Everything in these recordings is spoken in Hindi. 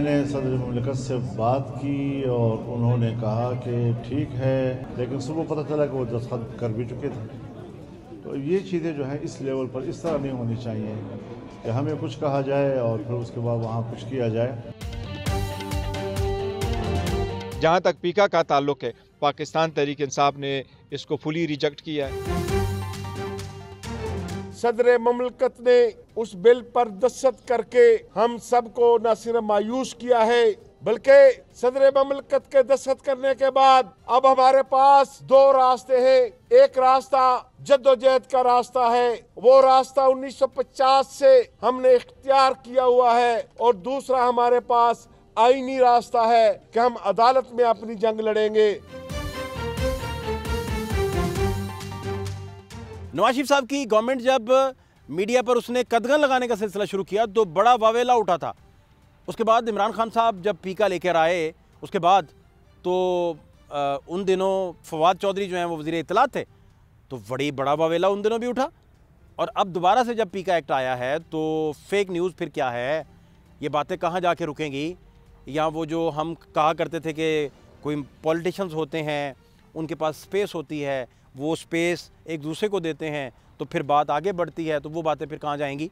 मैंने सदर मुमलिकत से बात की और उन्होंने कहा कि ठीक है, लेकिन सुबह पता चला कि वो दस्तखत कर भी चुके थे। तो ये चीज़ें जो हैं इस लेवल पर इस तरह नहीं होनी चाहिए कि हमें कुछ कहा जाए और फिर उसके बाद वहाँ कुछ किया जाए। जहां तक पीका का ताल्लुक है, पाकिस्तान तहरीक इंसाफ ने इसको फुली रिजेक्ट किया है। सदर मुमलिकत ने उस बिल पर दस्तखत करके हम सबको न सिर्फ मायूस किया है, बल्कि सदर मुमलिकत के दस्तखत करने के बाद अब हमारे पास दो रास्ते हैं। एक रास्ता जद्दोजहद का रास्ता है, वो रास्ता 1950 से हमने इख्तियार किया हुआ है, और दूसरा हमारे पास आईनी रास्ता है कि हम अदालत में अपनी जंग लड़ेंगे। नवाज शरीफ साहब की गवर्नमेंट जब मीडिया पर उसने कदगन लगाने का सिलसिला शुरू किया तो बड़ा वावेला उठा था। उसके बाद इमरान खान साहब जब पीका लेकर आए उसके बाद तो उन दिनों फवाद चौधरी जो हैं वो वज़ीर इत्तलात थे, तो बड़ा वावेला उन दिनों भी उठा। और अब दोबारा से जब पीका एक्ट आया है तो फेक न्यूज़ फिर क्या है, ये बातें कहाँ जाके रुकेंगी? या वो जो हम कहा करते थे कि कोई पॉलिटिशियंस होते हैं उनके पास स्पेस होती है, वो स्पेस एक दूसरे को देते हैं तो फिर बात आगे बढ़ती है, तो वो बातें फिर कहाँ जाएंगी?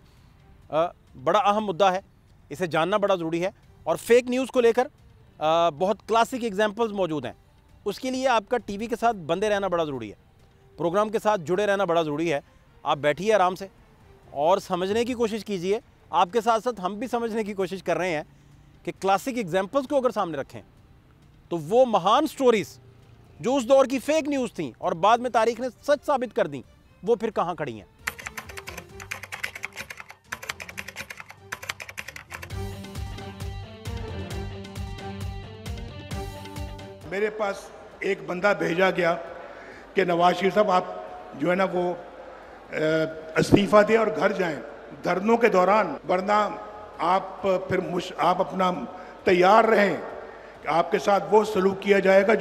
बड़ा अहम मुद्दा है, इसे जानना बड़ा ज़रूरी है। और फेक न्यूज़ को लेकर बहुत क्लासिक एग्जांपल्स मौजूद हैं। उसके लिए आपका टीवी के साथ बंदे रहना बड़ा ज़रूरी है, प्रोग्राम के साथ जुड़े रहना बड़ा ज़रूरी है। आप बैठिए आराम से और समझने की कोशिश कीजिए। आपके साथ साथ हम भी समझने की कोशिश कर रहे हैं कि क्लासिक एग्जांपल्स को अगर सामने रखें तो वो महान स्टोरीज़ जो उस दौर की फेक न्यूज़ थी और बाद में तारीख ने सच साबित कर दी, वो फिर कहाँ खड़ी हैं। मेरे पास एक बंदा भेजा गया कि नवाज शरीफ साहब आप जो है ना वो इस्तीफा दें और घर जाएं धरनों के दौरान, वरना आप आप अपना तैयार रहें कि आपके साथ वो सलूक किया जाएगा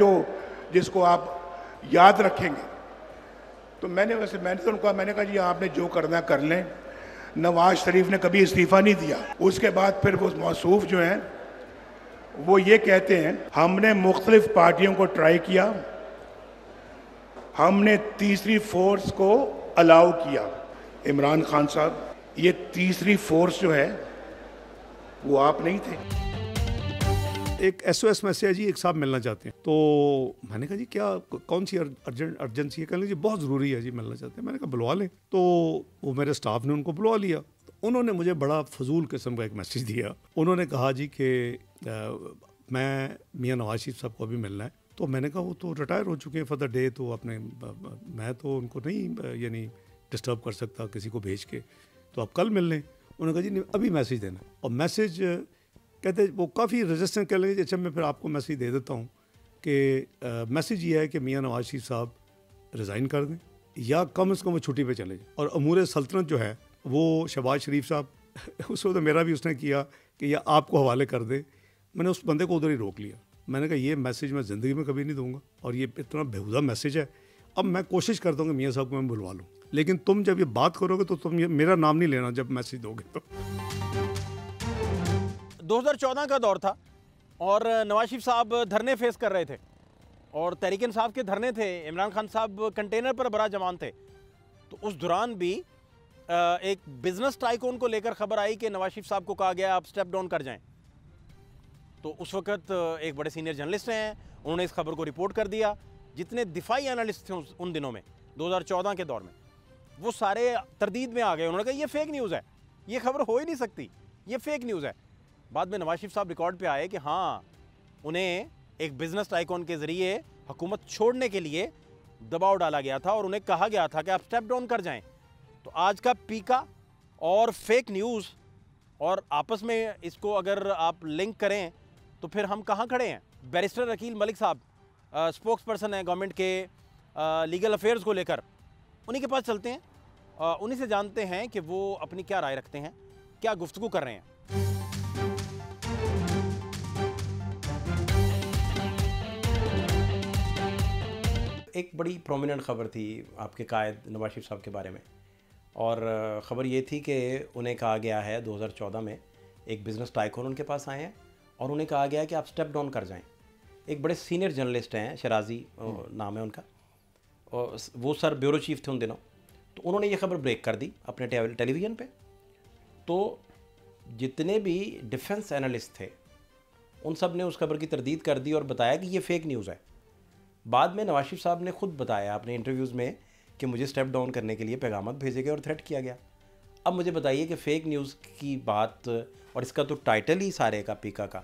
जिसको आप याद रखेंगे। तो मैंने तो उनको मैंने कहा जी आपने जो करना कर लें। नवाज शरीफ ने कभी इस्तीफा नहीं दिया। उसके बाद फिर वो मौसूफ जो हैं वो ये कहते हैं हमने मुख्तलिफ पार्टियों को ट्राई किया, हमने तीसरी फोर्स को अलाउ किया। इमरान खान साहब, ये तीसरी फोर्स जो है वो आप नहीं थे। एक SOS मैसेज जी, एक साहब मिलना चाहते हैं। तो मैंने कहा जी क्या कौन सी अर्जेंसी है? कहने जी बहुत ज़रूरी है जी, मिलना चाहते हैं। मैंने कहा बुलवा लें। तो वो मेरे स्टाफ ने उनको बुलवा लिया। तो उन्होंने मुझे बड़ा फजूल किस्म का एक मैसेज दिया। उन्होंने कहा जी कि मैं मियाँ नवाज शरीफ साहब को अभी मिलना है। तो मैंने कहा वो तो रिटायर हो चुके हैं फॉर द डे, तो अपने मैं तो उनको नहीं यानी डिस्टर्ब कर सकता किसी को भेज के, तो आप कल मिल लें। उन्होंने कहा जी अभी मैसेज देना। और मैसेज कहते वो काफ़ी रेजिस्टेंस कर लेंगे। अच्छा मैं फिर आपको मैसेज दे देता हूँ कि मैसेज ये है कि मियाँ नवाज शरीफ साहब रिज़ाइन कर दें या कम से कम वो छुट्टी पे चले जाएं। और अमूर सल्तनत जो है वो शहबाज शरीफ साहब उसको तो मेरा भी उसने किया कि या आपको हवाले कर दे। मैंने उस बंदे को उधर ही रोक लिया। मैंने कहा ये मैसेज मैं ज़िंदगी में कभी नहीं दूंगा और ये इतना बेहुदा मैसेज है। अब मैं कोशिश करता हूँ कि मियाँ साहब को मैं बुलवा लूँ, लेकिन तुम जब ये बात करोगे तो तुम मेरा नाम नहीं लेना जब मैसेज दोगे। तो 2014 का दौर था और नवाज शरीफ साहब धरने फेस कर रहे थे और तहरीक इंसाफ के धरने थे। इमरान खान साहब कंटेनर पर बरा जमान थे। तो उस दौरान भी एक बिजनेस टाइकून को लेकर खबर आई कि नवाज शरीफ साहब को कहा गया आप स्टेप डाउन कर जाएं। तो उस वक्त एक बड़े सीनियर जर्नलिस्ट हैं, उन्होंने इस खबर को रिपोर्ट कर दिया। जितने दिफाई एनालिस्ट थे उन दिनों में 2014 के दौर में, वो सारे तरदीद में आ गए। उन्होंने कहा ये फेक न्यूज़ है, ये खबर हो ही नहीं सकती, ये फेक न्यूज़ है। बाद में नवाज शरीफ साहब रिकॉर्ड पे आए कि हाँ उन्हें एक बिजनेस टाइकून के ज़रिए हुकूमत छोड़ने के लिए दबाव डाला गया था और उन्हें कहा गया था कि आप स्टेप डाउन कर जाएं। तो आज का पीका और फेक न्यूज़ और आपस में इसको अगर आप लिंक करें तो फिर हम कहाँ खड़े हैं? बैरिस्टर अकील मलिक साहब स्पोक्स पर्सन हैं गवर्नमेंट के लीगल अफेयर्स को लेकर, उन्हीं के पास चलते हैं, उन्हीं से जानते हैं कि वो अपनी क्या राय रखते हैं, क्या गुफ्तगू कर रहे हैं। एक बड़ी प्रोमिनेंट ख़बर थी आपके कायद नवाज शरीफ साहब के बारे में, और ख़बर ये थी कि उन्हें कहा गया है 2014 में एक बिज़नेस टाइकून उनके पास आए हैं और उन्हें कहा गया कि आप स्टेप डाउन कर जाएं। एक बड़े सीनियर जर्नलिस्ट हैं, शराजी नाम है उनका, और वो सर ब्यूरो चीफ थे उन दिनों। तो उन्होंने ये खबर ब्रेक कर दी अपने टेलीविज़न पे। तो जितने भी डिफेंस एनालिस्ट थे उन सब ने उस खबर की तरदीद कर दी और बताया कि ये फेक न्यूज़ है। बाद में नवाज शरीफ साहब ने खुद बताया अपने इंटरव्यूज़ में कि मुझे स्टेप डाउन करने के लिए पैगामत भेजे गए और थ्रेट किया गया। अब मुझे बताइए कि फ़ेक न्यूज़ की बात, और इसका तो टाइटल ही सारे का पीका का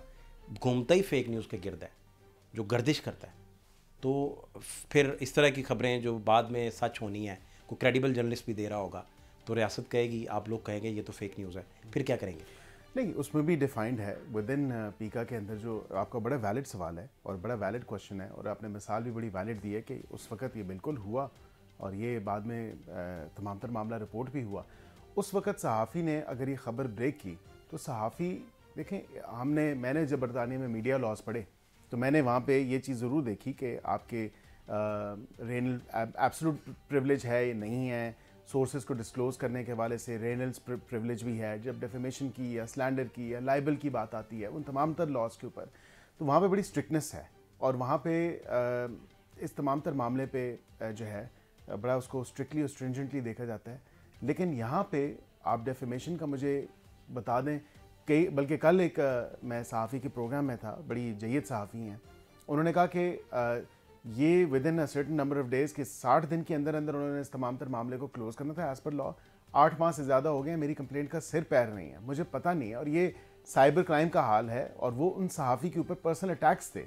घूमता ही फेक न्यूज़ के गिर्द है, जो गर्दिश करता है। तो फिर इस तरह की खबरें जो बाद में सच होनी है, कोई क्रेडिबल जर्नलिस्ट भी दे रहा होगा, तो रियासत कहेगी, आप लोग कहेंगे ये तो फेक न्यूज़ है, फिर क्या करेंगे? नहीं, उसमें भी डिफाइंड है विद इन पीका के अंदर। जो आपका बड़ा वैलिड सवाल है और बड़ा वैलिड क्वेश्चन है, और आपने मिसाल भी बड़ी वैलिड दी है कि उस वक्त ये बिल्कुल हुआ और ये बाद में तमाम तर मामला रिपोर्ट भी हुआ। उस वक्त सहाफ़ी ने अगर ये ख़बर ब्रेक की तो सहाफ़ी देखें, मैंने जब बरतानिया में मीडिया लॉज पढ़े तो मैंने वहाँ पे ये चीज़ ज़रूर देखी कि आपके एब्सोल्यूट प्रिविलेज है या नहीं है, सोर्सेज को डिस्क्लोज़ करने के हवाले से रेनल्स प्रिविलेज भी है। जब डेफेमेशन की या स्लैंडर की या लाइबल की बात आती है उन तमाम तर लॉज के ऊपर, तो वहाँ पे बड़ी स्ट्रिक्टनेस है और वहाँ पे इस तमाम तर मामले पे जो है बड़ा उसको स्ट्रिक्टली और स्ट्रिंजेंटली देखा जाता है। लेकिन यहाँ पे आप डेफेमेशन का मुझे बता दें, कई बल्कि कल एक मैं सहाफ़ी के प्रोग्राम में था, बड़ी जय्यद सहाफ़ी हैं, उन्होंने कहा कि ये with in a certain number of days के 60 दिन के अंदर अंदर उन्होंने इस तमाम तर मामले को क्लोज़ करना था एज़ पर लॉ। 8 माह से ज़्यादा हो गए हैं, मेरी कंप्लेंट का सिर पैर नहीं है, मुझे पता नहीं है। और ये साइबर क्राइम का हाल है और वो उन सहाफ़ी के ऊपर पर्सनल अटैक्स थे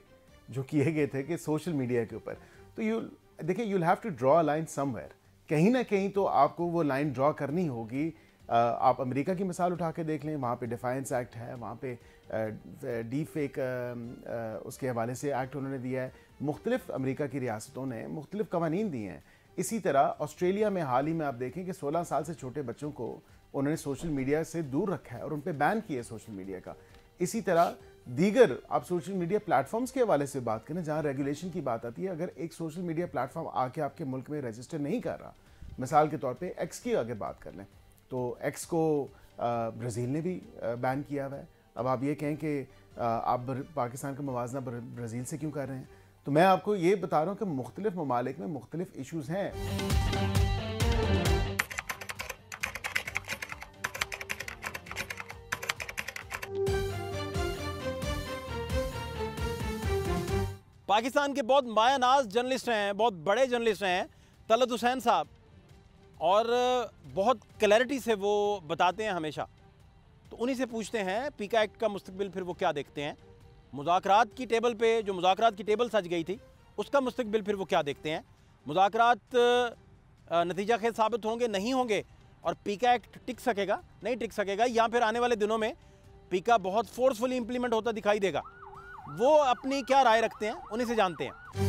जो किए गए थे कि सोशल मीडिया के ऊपर। तो देखिए, you'll have to draw a line somewhere, कहीं ना कहीं तो आपको वो लाइन ड्रॉ करनी होगी। आप अमेरिका की मिसाल उठा के देख लें, वहाँ पे डिफाइंस एक्ट है, वहाँ पे डी फेक उसके हवाले से एक्ट उन्होंने दिया है। मुख्तलिफ अमेरिका की रियासतों ने मुख्तलिफ कवानीन दिए हैं। इसी तरह ऑस्ट्रेलिया में हाल ही में आप देखें कि 16 साल से छोटे बच्चों को उन्होंने सोशल मीडिया से दूर रखा है और उन पर बैन किया है सोशल मीडिया का। इसी तरह दीगर आप सोशल मीडिया प्लेटफॉर्म्स के हवाले से बात करें जहाँ रेगुलेशन की बात आती है। अगर एक सोशल मीडिया प्लेटफॉर्म आके आपके मुल्क में रजिस्टर नहीं कर रहा, मिसाल के तौर पे एक्स की अगर बात कर लें तो एक्स को ब्राज़ील ने भी बैन किया हुआ है। अब आप ये कहें कि आप पाकिस्तान का मुवाजना ब्राज़ील से क्यों कर रहे हैं, तो मैं आपको ये बता रहा हूँ कि मुख्तलिफ ममालिक में मुख्तलिफ इशूज़ हैं। पाकिस्तान के बहुत मायानाज जर्नलिस्ट हैं, बहुत बड़े जर्नलिस्ट हैं तलत हुसैन साहब, और बहुत क्लैरिटी से वो बताते हैं हमेशा। तो उन्हीं से पूछते हैं पीका एक्ट का मुस्तकबिल फिर वो क्या देखते हैं। मुज़ाकरात की टेबल पे जो मुज़ाकरात की टेबल सज गई थी उसका मुस्तकबिल फिर वो क्या देखते हैं। मुज़ाकरात नतीजा खेज साबित होंगे, नहीं होंगे, और पीका एक्ट टिक सकेगा, नहीं टिक सकेगा, या फिर आने वाले दिनों में पीका बहुत फोर्सफुली इम्प्लीमेंट होता दिखाई देगा। वो अपनी क्या राय रखते हैं, उन्हीं से जानते हैं।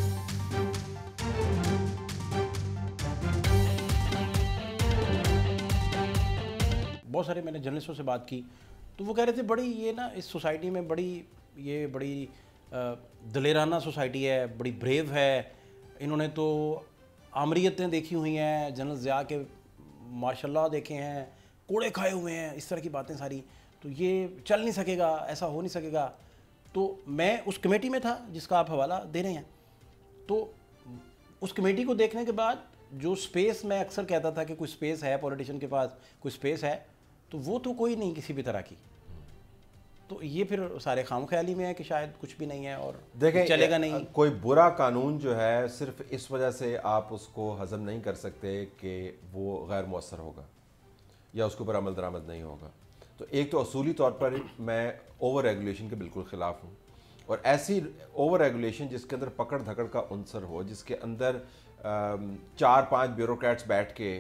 बहुत सारे मैंने जर्नलिस्टों से बात की तो वो कह रहे थे बड़ी ये ना इस सोसाइटी में बड़ी दलेराना सोसाइटी है, बड़ी ब्रेव है, इन्होंने तो आमरीतें देखी हुई हैं, जनरल ज़िया के माशाल्लाह देखे हैं, कोड़े खाए हुए हैं, इस तरह की बातें सारी, तो ये चल नहीं सकेगा, ऐसा हो नहीं सकेगा। तो मैं उस कमेटी में था जिसका आप हवाला दे रहे हैं। तो उस कमेटी को देखने के बाद जो स्पेस मैं अक्सर कहता था कि कोई स्पेस है पॉलिटिशियन के पास, कोई स्पेस है, तो वो तो कोई नहीं किसी भी तरह की। तो ये फिर सारे खाम ख्याली में है कि शायद कुछ भी नहीं है और देखें चलेगा नहीं। कोई बुरा कानून जो है सिर्फ इस वजह से आप उसको हजम नहीं कर सकते कि वो गैर मौसर होगा या उसके ऊपर अमल दरामद नहीं होगा। तो एक तो असूली तौर पर मैं ओवर रेगुलेशन के बिल्कुल ख़िलाफ़ हूँ, और ऐसी ओवर रेगुलेशन जिसके अंदर पकड़ धकड़ का अंसर हो, जिसके अंदर 4-5 ब्यूरोक्रेट्स बैठ के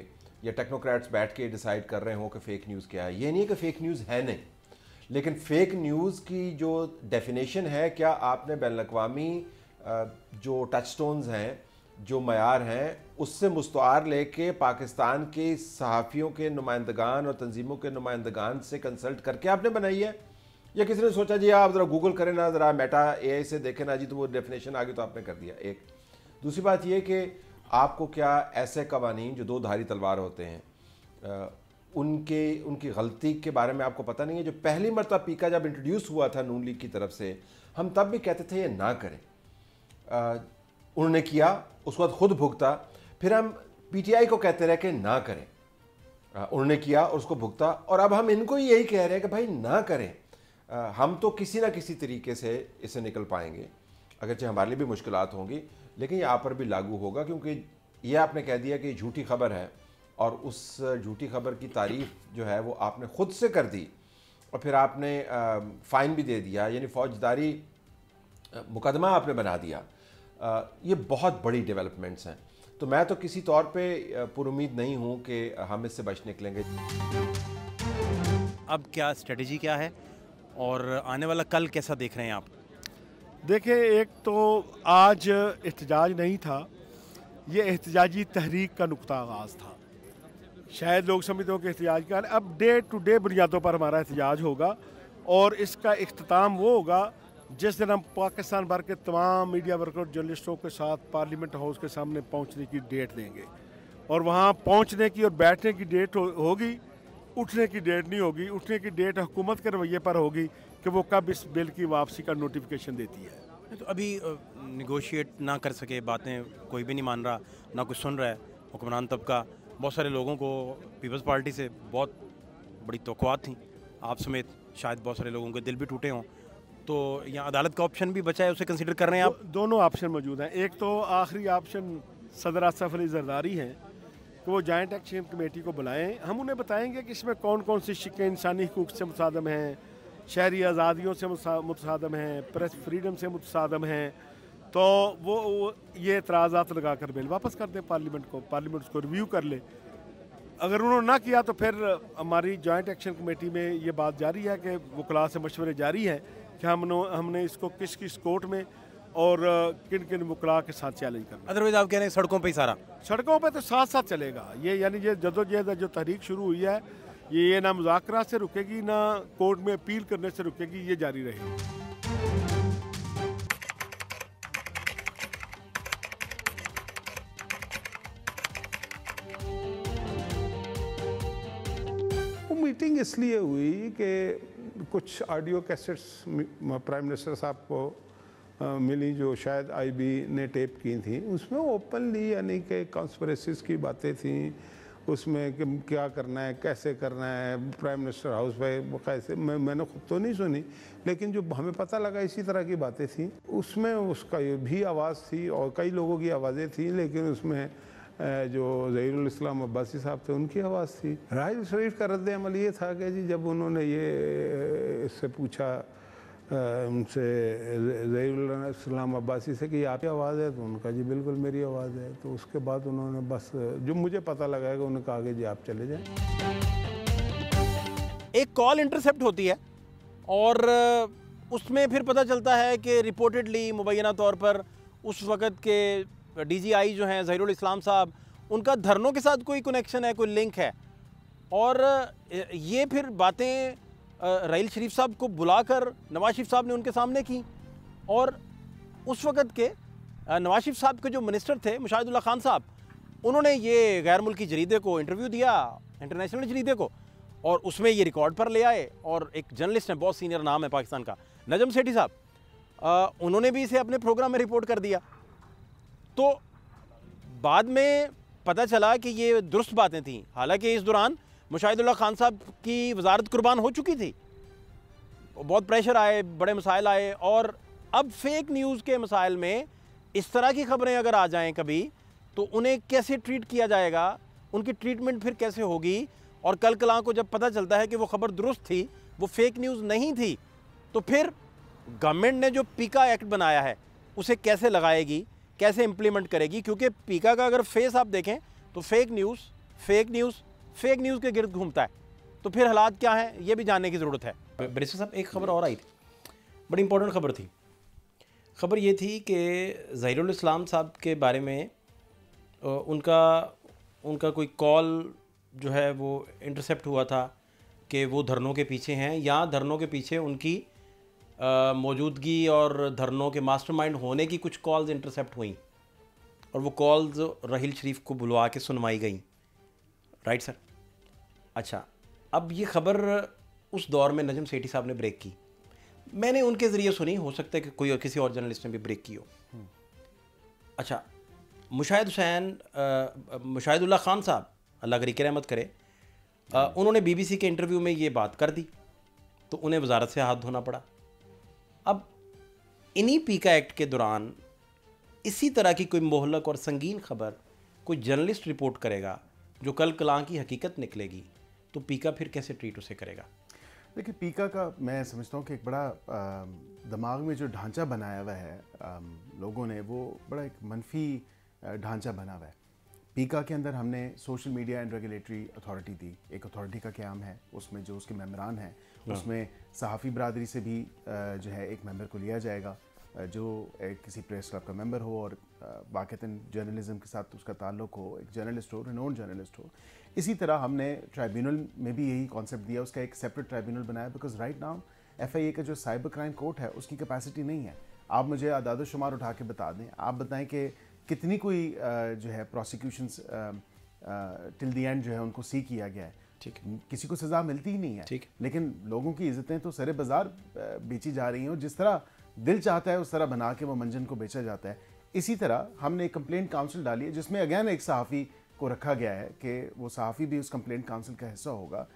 या टेक्नोक्रेट्स बैठ के डिसाइड कर रहे हो कि फ़ेक न्यूज़ क्या है। ये नहीं है कि फ़ेक न्यूज़ है नहीं, लेकिन फ़ेक न्यूज़ की जो डेफिनेशन है, क्या आपने बैनुल-अक़वामी जो टचस्टोन्स हैं, जो मयार हैं, उससे मुस्तआर लेके पाकिस्तान के सहाफ़ियों के नुमाइंदगान और तंजीमों के नुमाइंदगान से कंसल्ट करके आपने बनाई है, या किसी ने सोचा जी आप ज़रा गूगल करें ना, ज़रा मेटा AI से देखें ना जी, तो वो डेफिनेशन आ गई तो आपने कर दिया। एक दूसरी बात ये कि आपको क्या ऐसे कवानीन जो दो धारी तलवार होते हैं, उनकी गलती के बारे में आपको पता नहीं है? जो पहली मरतबा पीका जब इंट्रोड्यूस हुआ था नून लीग की तरफ से, हम तब भी कहते थे ये ना करें, उन्होंने किया, उसके बाद खुद भुगता, फिर हम पीटीआई को कहते रहे कि ना करें, उन्होंने किया और उसको भुगता, और अब हम इनको ही यही कह रहे हैं कि भाई ना करें। हम तो किसी ना किसी तरीके से इससे निकल पाएंगे, अगरचे हमारे लिए भी मुश्किलात होंगी, लेकिन ये आप पर भी लागू होगा, क्योंकि ये आपने कह दिया कि झूठी खबर है और उस झूठी खबर की तारीफ जो है वो आपने खुद से कर दी और फिर आपने फ़ाइन भी दे दिया, यानी फौजदारी मुकदमा आपने बना दिया। ये बहुत बड़ी डेवलपमेंट्स हैं, तो मैं तो किसी तौर पे पुरुमीद नहीं हूँ कि हम इससे बच निकलेंगे। अब क्या स्ट्रेटजी क्या है और आने वाला कल कैसा देख रहे हैं आप? देखिए, एक तो आज एहतजाज नहीं था, ये एहतजाजी तहरीक का नुक्ता आगाज़ था। शायद लोग समझते हो कि एहतजाज का, अब डे टू डे बुनियादों पर हमारा एहतजाज होगा और इसका इख्तिताम वो होगा जिस दिन हम पाकिस्तान भर के तमाम मीडिया वर्कर जर्नलिस्टों के साथ पार्लियामेंट हाउस के सामने पहुंचने की डेट देंगे, और वहां पहुंचने की और बैठने की डेट होगी, उठने की डेट नहीं होगी। उठने की डेट हुकूमत के रवैये पर होगी कि वो कब इस बिल की वापसी का नोटिफिकेशन देती है। तो अभी निगोशिएट ना कर सके, बातें कोई भी नहीं मान रहा, ना कुछ सुन रहा है हुक्मरान तबका। बहुत सारे लोगों को पीपल्स पार्टी से बहुत बड़ी तवक्कुआत थी, आप समेत शायद बहुत सारे लोगों के दिल भी टूटे हों, तो यहाँ अदालत का ऑप्शन भी बचा है, उसे कंसीडर कर रहे हैं आप? दोनों ऑप्शन मौजूद हैं। एक तो आखिरी ऑप्शन सदर आसफ अली जरदारी हैं कि वो जॉइंट एक्शन कमेटी को बुलाएं, हम उन्हें बताएंगे कि इसमें कौन कौन सी शिकें इंसानी हकूक़ से मुतसादम हैं, शहरी आज़ादियों से मुतसादम हैं, प्रेस फ्रीडम से मुतसादम हैं, तो वो ये एतराज़ात लगा कर बिल वापस कर दें पार्लियामेंट को, पार्लियामेंट उसको रिव्यू कर ले। अगर उन्होंने ना किया तो फिर हमारी जॉइंट एक्शन कमेटी में ये बात जारी है कि वकला से मशवरे जारी हैं कि हमने इसको किस किस कोर्ट में और किन किन वकला के साथ चैलेंज करना। अदरवाइज आप कह रहे हैं सड़कों पे ही सारा? सड़कों पे तो साथ साथ चलेगा ये, यानी ये जदोजहद जो तहरीक शुरू हुई है ये ना मुज़ाकरा से रुकेगी ना कोर्ट में अपील करने से रुकेगी, ये जारी रहेगी। मीटिंग इसलिए हुई कि कुछ ऑडियो कैसेट्स प्राइम मिनिस्टर साहब को मिली जो शायद आईबी ने टेप की थी, उसमें ओपनली यानी कि कॉन्स्पिरेसीज की बातें थी, उसमें कि क्या करना है, कैसे करना है, प्राइम मिनिस्टर हाउस पे कैसे, मैंने खुद तो नहीं सुनी, लेकिन जो हमें पता लगा इसी तरह की बातें थी, उसमें उसका भी आवाज़ थी और कई लोगों की आवाज़ें थी, लेकिन उसमें जो ज़हीरुल इस्लाम अब्बासी साहब थे उनकी आवाज़ थी। राहिल शरीफ का रद्द अमल ये था कि जी जब उन्होंने ये इससे पूछा उनसे ज़हीरुल इस्लाम अब्बासी से कि ये आपकी आवाज़ है, तो उनका जी बिल्कुल मेरी आवाज़ है। तो उसके बाद उन्होंने बस जो मुझे पता लगा है कि उन्होंने कहा कि जी आप चले जाएं। एक कॉल इंटरसेप्ट होती है और उसमें फिर पता चलता है कि रिपोर्टेडली मुबैना तौर पर उस वक़्त के डीजीआई जो हैं ज़हीरुल इस्लाम साहब, उनका धरनों के साथ कोई कनेक्शन है, कोई लिंक है, और ये फिर बातें राहिल शरीफ साहब को बुलाकर नवाज शरीफ साहब ने उनके सामने की, और उस वक़्त के नवाज शरीफ साहब के जो मिनिस्टर थे मुशाहिदुल्लाह खान साहब, उन्होंने ये गैर मुल्की जरीदे को इंटरव्यू दिया, इंटरनेशनल जरीदे को, और उसमें ये रिकॉर्ड पर ले आए। और एक जर्नलिस्ट है, बहुत सीनियर नाम है पाकिस्तान का, नजम सेठी साहब, उन्होंने भी इसे अपने प्रोग्राम में रिपोर्ट कर दिया। तो बाद में पता चला कि ये दुरुस्त बातें थीं, हालांकि इस दौरान मुशाहिदुल्लाह खान साहब की वजारत कुर्बान हो चुकी थी, बहुत प्रेशर आए, बड़े मसाइल आए, और अब फेक न्यूज़ के मसाइल में इस तरह की खबरें अगर आ जाएं कभी, तो उन्हें कैसे ट्रीट किया जाएगा, उनकी ट्रीटमेंट फिर कैसे होगी, और कल कलां को जब पता चलता है कि वो खबर दुरुस्त थी, वो फेक न्यूज़ नहीं थी, तो फिर गवर्नमेंट ने जो पीका एक्ट बनाया है उसे कैसे लगाएगी, कैसे इम्प्लीमेंट करेगी, क्योंकि पीका का अगर फेस आप देखें तो फेक न्यूज़ के गिर्द घूमता है। तो फिर हालात क्या हैं ये भी जानने की ज़रूरत है। बैरिस्टर साहब, एक खबर और आई थी, बड़ी इंपॉर्टेंट खबर थी। खबर ये थी कि ज़हीरुल इस्लाम साहब के बारे में उनका कोई कॉल जो है वो इंटरसेप्ट हुआ था कि वो धरनों के पीछे हैं, या धरनों के पीछे उनकी मौजूदगी और धरनों के मास्टरमाइंड होने की कुछ कॉल्स इंटरसेप्ट हुई, और वो कॉल्स राहिल शरीफ को बुलवा के सुनवाई गई। Right sir? अच्छा, अब ये खबर उस दौर में नजम सेठी साहब ने ब्रेक की, मैंने उनके ज़रिए सुनी, हो सकता है कि कोई और किसी और जर्नलिस्ट ने भी ब्रेक की हो। अच्छा, मुशाहिदुल्लाह खान साहब, अल्लाह करीक रहमत करे, उन्होंने BBC के इंटरव्यू में ये बात कर दी तो उन्हें वजारत से हाथ धोना पड़ा। अब इन्हीं पीका एक्ट के दौरान इसी तरह की कोई मोहलक और संगीन खबर कोई जर्नलिस्ट रिपोर्ट करेगा जो कल कलां की हकीकत निकलेगी, तो पीका फिर कैसे ट्रीट उसे करेगा? देखिए, पीका का मैं समझता हूँ कि एक बड़ा दिमाग में जो ढांचा बनाया हुआ है लोगों ने, वो बड़ा एक मनफी ढांचा बना हुआ है। पीका के अंदर हमने social media and regulatory authority दी, एक अथॉरिटी का क़याम है, उसमें जो उसके मेंबरान हैं, उसमें सहाफ़ी बरादरी से भी जो है एक मेंबर को लिया जाएगा जो किसी प्रेस क्लब का मेंबर हो और वाक़तन जर्नलिज़म के साथ उसका ताल्लुक़ हो, एक जर्नलिस्ट हो, रिनोन्ड जर्नलिस्ट हो। इसी तरह हमने ट्राइब्यूनल में भी यही कॉन्सेप्ट दिया, उसका एक सेपरेट ट्राइब्यूनल बनाया, बिकॉज राइट नाउ FIA का जो साइबर क्राइम कोर्ट है उसकी कैपेसिटी नहीं है। आप मुझे आदाद शुमार उठा के बता दें, आप बताएं कि कितनी कोई जो है प्रोसिक्यूशंस टिल दी एंड जो है उनको सी किया गया है। ठीक, किसी को सज़ा मिलती ही नहीं है। ठीक, लेकिन लोगों की इज़्ज़तें तो सरे बाज़ार बेची जा रही हैं और जिस तरह दिल चाहता है उस तरह बना के वो मंजन को बेचा जाता है। इसी तरह हमने एक कंप्लेंट काउंसिल डाली है जिसमें अगेन एक सहाफ़ी को रखा गया है कि वो सहाफ़ी भी उस कंप्लेंट काउंसिल का हिस्सा होगा।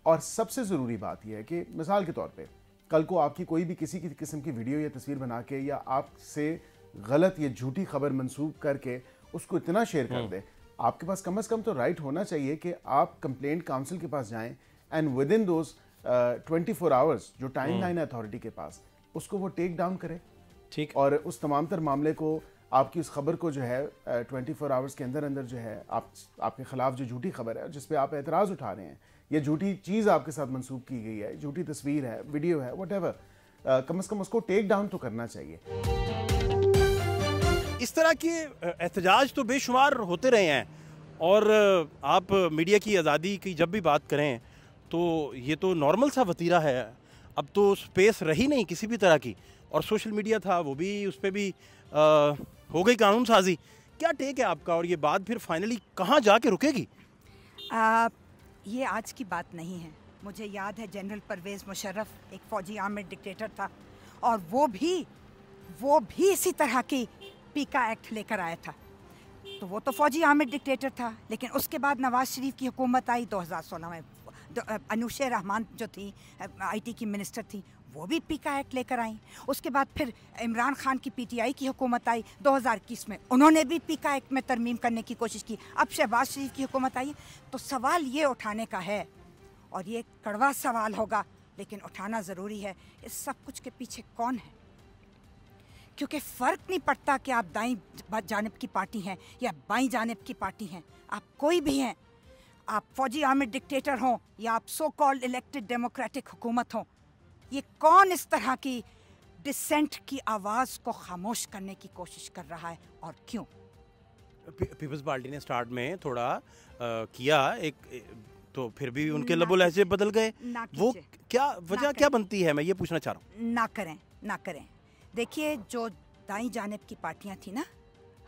और सबसे ज़रूरी बात यह है कि मिसाल के तौर पे कल को आपकी कोई भी किसी की किस्म की वीडियो या तस्वीर बना के या आपसे गलत या झूठी खबर मंसूब करके उसको इतना शेयर कर दे, आपके पास कम से कम तो राइट होना चाहिए कि आप कंप्लेंट काउंसिल के पास जाएं and with in those 24 hours जो टाइम लाइन है अथॉरिटी के पास, उसको वो टेक डाउन करे। ठीक, और उस तमाम तर मामले को, आपकी उस खबर को जो है 24 आवर्स के अंदर अंदर जो है आपके ख़िलाफ़ जो झूठी खबर है जिस पे आप एतराज़ उठा रहे हैं या झूठी चीज़ आपके साथ मंसूब की गई है, झूठी तस्वीर है, वीडियो है, व्हाटएवर, कम से कम उसको टेक डाउन तो करना चाहिए। इस तरह के एहतजाज तो बेशुमार होते रहे हैं और आप मीडिया की आज़ादी की जब भी बात करें तो ये तो नॉर्मल सा वतीरा है। अब तो स्पेस रही नहीं किसी भी तरह की, और सोशल मीडिया था वो भी, उस पर भी हो गई कानून साजी। क्या टेक है आपका, और ये बात फिर फाइनली कहाँ जाके रुकेगी? ये आज की बात नहीं है। मुझे याद है जनरल परवेज़ मुशर्रफ एक फ़ौजी आर्मेड डिक्टेटर था और वो भी इसी तरह की पीका एक्ट लेकर आया था। तो वो तो फ़ौजी आर्मेड डिक्टेटर था, लेकिन उसके बाद नवाज शरीफ की हुकूमत आई 2016 में। अनुशे रहमान जो थी IT की मिनिस्टर थी, वो भी पीका एक्ट लेकर आई। उसके बाद फिर इमरान खान की PTI की हुकूमत आई 2021 में, उन्होंने भी पीका एक्ट में तरमीम करने की कोशिश की। अब शहबाज शरीफ की हुकूमत आई। तो सवाल ये उठाने का है, और ये कड़वा सवाल होगा लेकिन उठाना ज़रूरी है, इस सब कुछ के पीछे कौन है? क्योंकि फ़र्क नहीं पड़ता कि आप दाईं जानिब की पार्टी हैं या बाईं जानिब की पार्टी हैं, आप कोई भी हैं, आप फौजी आर्मेड डिक्टेटर हों या आप सो कॉल्ड इलेक्टेड डेमोक्रेटिक हुकूमत हों, ये कौन इस तरह की डिसेंट की आवाज़ को खामोश करने की कोशिश कर रहा है और क्यों? पीपल्स पार्टी ने स्टार्ट में थोड़ा किया तो फिर भी उनके लबो लहजे बदल गए। वो क्या वजह क्या बनती है, मैं ये पूछना चाह रहा हूँ। ना करें। देखिए, जो दाईं जानिब की पार्टियां थी ना,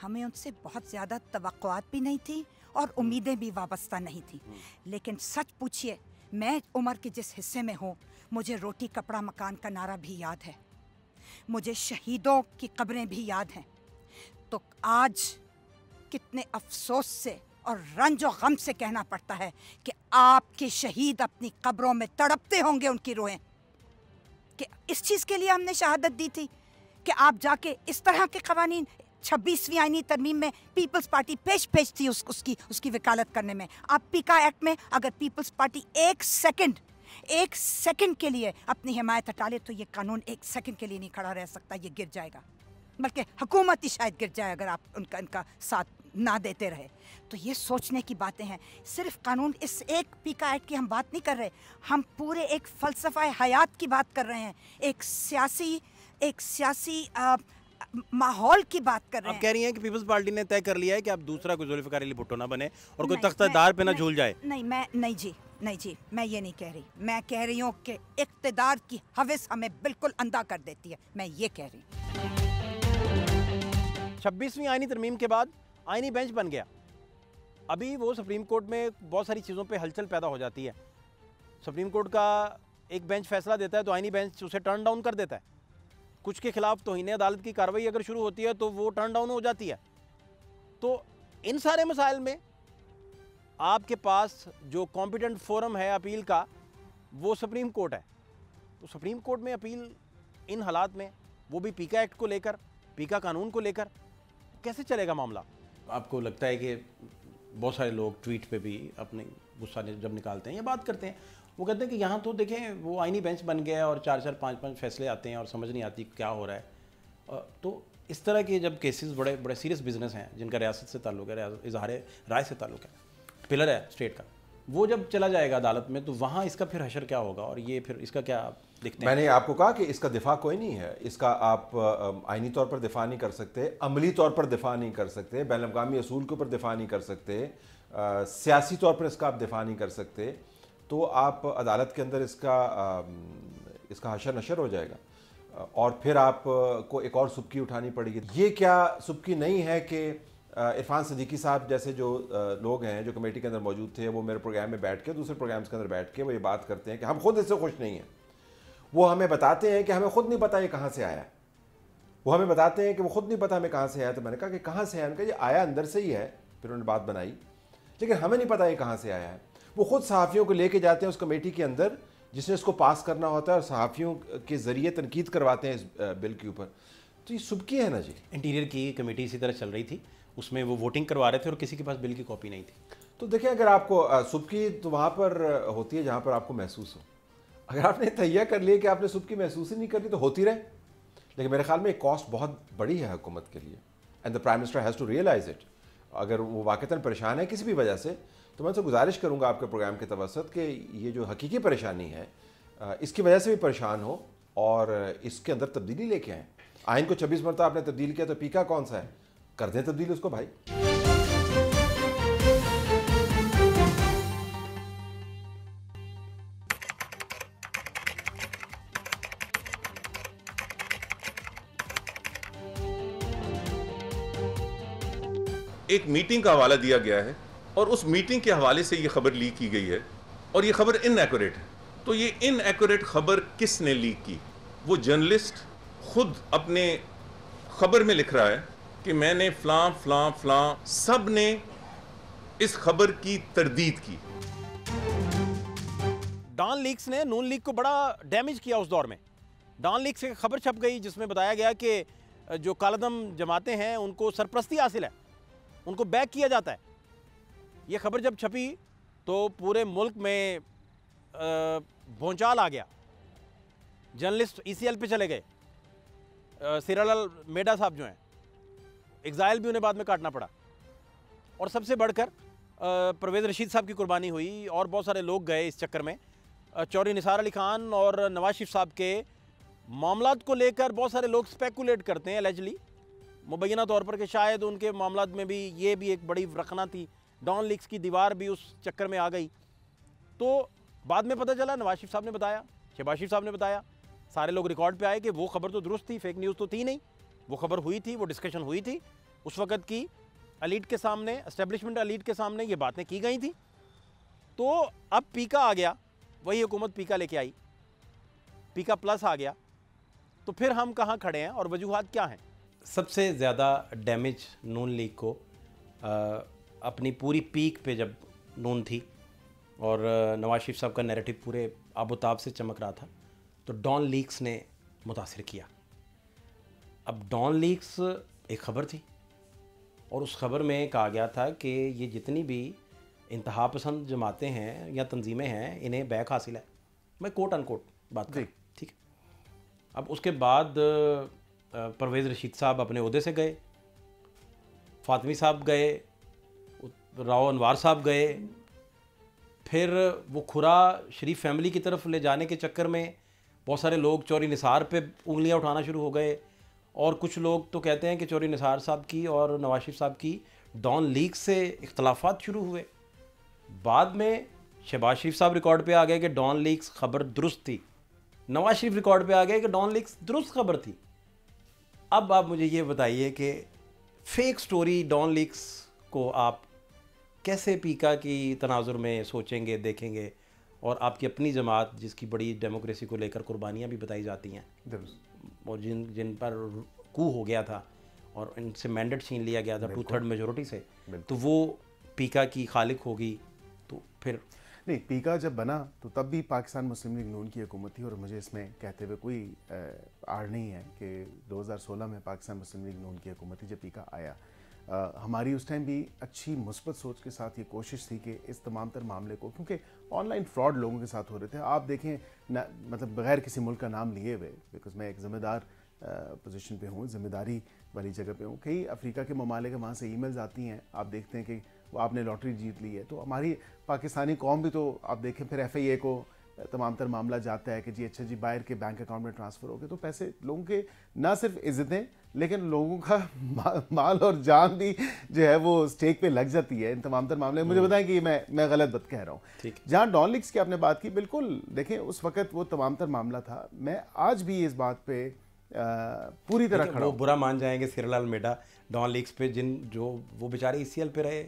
हमें उनसे बहुत ज़्यादा तवक्कुआत भी नहीं थी और उम्मीदें भी वाबस्ता नहीं थी। लेकिन सच पूछिए, मैं उम्र के जिस हिस्से में हूँ, मुझे रोटी कपड़ा मकान का नारा भी याद है, मुझे शहीदों की कब्रें भी याद हैं। तो आज कितने अफसोस से और रंज और गम से कहना पड़ता है कि आपके शहीद अपनी कब्रों में तड़पते होंगे उनकी रोएं, कि इस चीज़ के लिए हमने शहादत दी थी कि आप जाके इस तरह के कवानीन 26वीं आईनी तरमीम में पीपल्स पार्टी पेश थी उसकी वकालत करने में। आप पीका एक्ट में अगर पीपल्स पार्टी एक सेकंड के लिए अपनी हिमायत हटा ले तो ये कानून एक सेकंड के लिए नहीं खड़ा रह सकता, ये गिर जाएगा, बल्कि हुकूमत ही शायद गिर जाए अगर आप उनका साथ ना देते रहे। तो ये सोचने की बातें हैं। सिर्फ कानून, इस एक पीका एक्ट की हम बात नहीं कर रहे, हम पूरे एक फ़लसफ़ा हयात की बात कर रहे हैं, एक सियासी माहौल की बात कर रहे हैं। आप कह रही हैं कि पीपल्स पार्टी ने तय कर लिया है कि आप दूसरा कोई जुल्फ़िकार अली भुट्टो ना बने और कोई तख्तादार पे ना झूल जाए। नहीं जी, मैं ये नहीं कह रही। मैं कह रही हूँ कि इक़्तिदार की हवस हमें बिल्कुल अंधा कर देती है, मैं ये कह रही हूँ। 26वीं आईनी तरमीम के बाद आईनी बेंच बन गया, अभी वो सुप्रीम कोर्ट में बहुत सारी चीज़ों पे हलचल पैदा हो जाती है। सुप्रीम कोर्ट का एक बेंच फैसला देता है तो आईनी बेंच उसे टर्न डाउन कर देता है। कुछ के खिलाफ तौहीन अदालत की कार्रवाई अगर शुरू होती है तो वो टर्न डाउन हो जाती है। तो इन सारे मसाइल में आपके पास जो कॉम्पिटेंट फोरम है अपील का वो सुप्रीम कोर्ट है। तो सुप्रीम कोर्ट में अपील इन हालात में, वो भी पीका एक्ट को लेकर, पीका कानून को लेकर, कैसे चलेगा मामला? आपको लगता है कि बहुत सारे लोग ट्वीट पे भी अपने गुस्सा जब निकालते हैं या बात करते हैं, वो कहते हैं कि यहाँ तो देखें वो आईनी बेंच बन गया है और 4-4, 5-5 फैसले आते हैं और समझ नहीं आती क्या हो रहा है। तो इस तरह के जब केसेस बड़े बड़े सीरियस बिजनेस हैं जिनका रियासत से ताल्लुक है, इजहार राय से ताल्लुक है, पिलर है स्टेट का, वो जब चला जाएगा अदालत में तो वहाँ इसका फिर हशर क्या होगा और ये फिर इसका क्या दिखते हैं? मैंने आपको कहा कि इसका दिफा कोई नहीं है। इसका आप आईनी तौर पर दिफा नहीं कर सकते, अमली तौर पर दिफा नहीं कर सकते, बैन-अल-अक़वामी असूल के ऊपर दिफा नहीं कर सकते, सियासी तौर पर इसका आप दिफा नहीं कर सकते। तो आप अदालत के अंदर इसका हशर नशर हो जाएगा और फिर आपको एक और सुबकी उठानी पड़ेगी। ये क्या सुबकी नहीं है कि इरफान सिद्दीकी साहब जैसे जो लोग हैं जो कमेटी के अंदर मौजूद थे, वो मेरे प्रोग्राम में बैठ के, दूसरे प्रोग्राम्स के अंदर बैठ के वो ये बात करते हैं कि हम खुद इससे खुश नहीं हैं। वो हमें बताते हैं कि हमें खुद नहीं पता ये कहाँ से आया। वो हमें बताते हैं कि वो खुद नहीं पता हमें कहाँ से आया। तो मैंने कहा कि कहाँ से आया? उनका ये आया अंदर से ही है। फिर उन्होंने बात बनाई, लेकिन हमें नहीं पता ये कहाँ से आया है। वो खुद सहाफ़ियों को लेके जाते हैं उस कमेटी के अंदर जिसने इसको पास करना होता है और सहाफ़ियों के ज़रिए तनकीद करवाते हैं इस बिल के ऊपर। तो ये सुबकी है ना जी। इंटीरियर की कमेटी इसी तरह चल रही थी, उसमें वो वोटिंग करवा रहे थे और किसी के पास बिल की कॉपी नहीं थी। तो देखिए, अगर आपको सुबकी तो वहाँ पर होती है जहाँ पर आपको महसूस हो। अगर आपने तैयार कर लिया कि आपने सुबकी महसूस ही नहीं करनी तो होती रहे। लेकिन मेरे ख्याल में एक कॉस्ट बहुत बड़ी है हुकूमत के लिए, and the prime minister has to realise it. अगर वो वाक़तन परेशान है किसी भी वजह से, तो मैं उनसे गुजारिश करूँगा आपके प्रोग्राम के तवसत कि ये जो हकीकी परेशानी है इसकी वजह से भी परेशान हो और इसके अंदर तब्दीली लेके आएँ। आइन को 26 मरतबा आपने तब्दील किया तो पीका कौन सा है? कर दें तब्दील उसको भाई। एक मीटिंग का हवाला दिया गया है और उस मीटिंग के हवाले से ये खबर लीक की गई है और ये खबर इनएक्यूरेट है। तो ये इनएक्यूरेट खबर किसने लीक की? वो जर्नलिस्ट खुद अपने खबर में लिख रहा है कि मैंने फलां फलां फलां, सब ने इस खबर की तरदीद की। डॉन लीक्स ने नून लीग को बड़ा डैमेज किया उस दौर में। डॉन लीग से खबर छप गई जिसमें बताया गया कि जो कालदम जमाते हैं उनको सरपरस्ती हासिल है, उनको बैक किया जाता है। ये खबर जब छपी तो पूरे मुल्क में भौचाल आ गया। जर्नलिस्ट ECL पे चले गए। सिरालाल मेडा साहब जो हैं, एग्जाइल भी उन्हें बाद में काटना पड़ा। और सबसे बढ़कर परवेज़ रशीद साहब की कुर्बानी हुई और बहुत सारे लोग गए इस चक्कर में। चौधरी निसार अली खान और नवाज शरीफ साहब के मामलात को लेकर बहुत सारे लोग स्पेकुलेट करते हैं एलिजली, मुबैना तौर पर, कि शायद उनके मामलात में भी ये भी एक बड़ी रखना थी। डॉन लीक्स की दीवार भी उस चक्कर में आ गई। तो बाद में पता चला, नवाज शरीफ साहब ने बताया, शहबाज शरीफ साहब ने बताया, सारे लोग रिकॉर्ड पे आए कि वो खबर तो दुरुस्त थी, फेक न्यूज़ तो थी नहीं। वो खबर हुई थी, वो डिस्कशन हुई थी उस वक़्त की एलीट के सामने, एस्टेब्लिशमेंट एलीट के सामने ये बातें की गई थी। तो अब पीका आ गया, वही हुकूमत पीका लेके आई, पीका प्लस आ गया। तो फिर हम कहाँ खड़े हैं और वजूहात क्या हैं? सबसे ज़्यादा डैमेज नून लीग को अपनी पूरी पीक पे जब नून थी और नवाज शरीफ साहब का नैरेटिव पूरे आबोताब से चमक रहा था, तो डॉन लीक्स ने मुतासिर किया। अब डॉन लीक्स एक ख़बर थी और उस खबर में कहा गया था कि ये जितनी भी इंतहा पसंद जमातें हैं या तंजीमें हैं, इन्हें बैक हासिल है। मैं कोट अनकोट बात करूँ, ठीक है। अब उसके बाद परवेज़ रशीद साहब अपने ओहदे से गए, फातमी साहब गए, राव अनवार साहब गए, फिर वो खुरा शरीफ फैमिली की तरफ ले जाने के चक्कर में बहुत सारे लोग चौधरी निसार पे उंगलियां उठाना शुरू हो गए। और कुछ लोग तो कहते हैं कि चौधरी निसार साहब की और नवाज शरीफ साहब की डॉन लीग से इख्तलाफात शुरू हुए। बाद में शहबाज शरीफ साहब रिकॉर्ड पे आ गए कि डॉन लीग्स खबर दुरुस्त थी, नवाज शरीफ रिकॉर्ड पे आ गए कि डॉन लीग्स दुरुस्त खबर थी। अब आप मुझे ये बताइए कि फेक स्टोरी डॉन लीग्स को आप कैसे पीका की तनाजुर में सोचेंगे, देखेंगे, और आपकी अपनी जमात जिसकी बड़ी डेमोक्रेसी को लेकर कुर्बानियाँ भी बताई जाती हैं और जिन पर कू हो गया था और इनसे मैंडेट छीन लिया गया था 2/3 मेजोरिटी से, तो वो पीका की खालिक होगी। तो फिर नहीं, पीका जब बना तो तब भी पाकिस्तान मुस्लिम लीग नून की हुकूमत थी, और मुझे इसमें कहते हुए कोई आड़ नहीं है कि 2016 में पाकिस्तान मुस्लिम लीग नून की हुकूमत थी जब पीका आया। हमारी उस टाइम भी अच्छी मुस्बत सोच के साथ ये कोशिश थी कि इस तमाम तर मामले को, क्योंकि ऑनलाइन फ्रॉड लोगों के साथ हो रहे थे, आप देखें ना, मतलब बगैर किसी मुल्क का नाम लिए हुए, बिकॉज मैं एक ज़िम्मेदार पोजीशन पे हूँ, ज़िम्मेदारी वाली जगह पे हूँ। कई अफ्रीका के ममालिक वहाँ से ईमेल्स आती हैं, आप देखते हैं कि वो आपने लॉटरी जीत ली है, तो हमारी पाकिस्तानी कौम भी, तो आप देखें फिर FIA को तमाम तर मामला जाता है कि जी अच्छा जी बाहर के बैंक अकाउंट में ट्रांसफ़र हो गए, तो पैसे लोगों के ना सिर्फ इज़्ज़तें लेकिन लोगों का माल और जान भी जो है वो स्टेक पे लग जाती है इन तमाम तर मामले। मुझे बताएं कि मैं गलत बात कह रहा हूँ। जहाँ डॉन लीग्स की आपने बात की, बिल्कुल देखें उस वक्त वो तमाम तर मामला था। मैं आज भी इस बात पे पूरी तरह खड़ा वो बुरा मान जाएंगे सिरलाल मेडा डॉन लीग्स पे, जो वो बेचारे ECL पे रहे,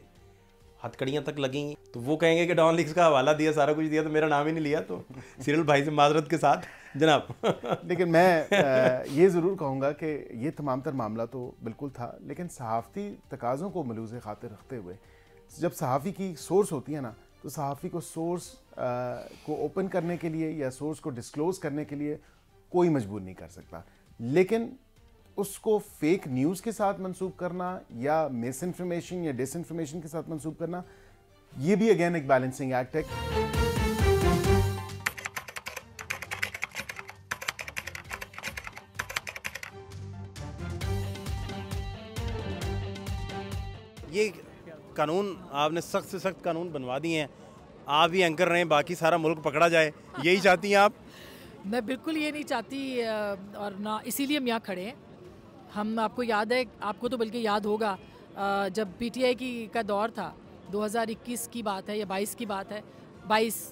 हथकड़ियाँ तक लगी, तो वो कहेंगे कि डॉन लीग्स का हवाला दिया, सारा कुछ दिया, तो मेरा नाम ही नहीं लिया। तो सिरल भाई से माजरत के साथ जनाब। लेकिन मैं ये ज़रूर कहूँगा कि ये तमाम तर मामला तो बिल्कुल था, लेकिन सहाफ़ती तकाज़ों को मलूज़ खातिर रखते हुए जब सहाफ़ी की सोर्स होती है ना, तो सहाफ़ी को सोर्स को ओपन करने के लिए या सोर्स को डिस्क्लोज़ करने के लिए कोई मजबूर नहीं कर सकता, लेकिन उसको फेक न्यूज़ के साथ मंसूब करना या मिस इन्फॉर्मेशन या डिस इन्फॉर्मेशन के साथ मंसूब करना, ये भी अगेन एक बैलेंसिंग एक्ट है। ये कानून आपने सख्त से सख्त कानून बनवा दिए हैं, आप ही एंकर रहे हैं, बाकी सारा मुल्क पकड़ा जाए, यही चाहती हैं आप? मैं बिल्कुल ये नहीं चाहती, और ना इसीलिए हम यहाँ खड़े हैं। हम, आपको याद है, आपको तो बल्कि याद होगा, जब PTI का दौर था, 2021 की बात है या 22 की बात है,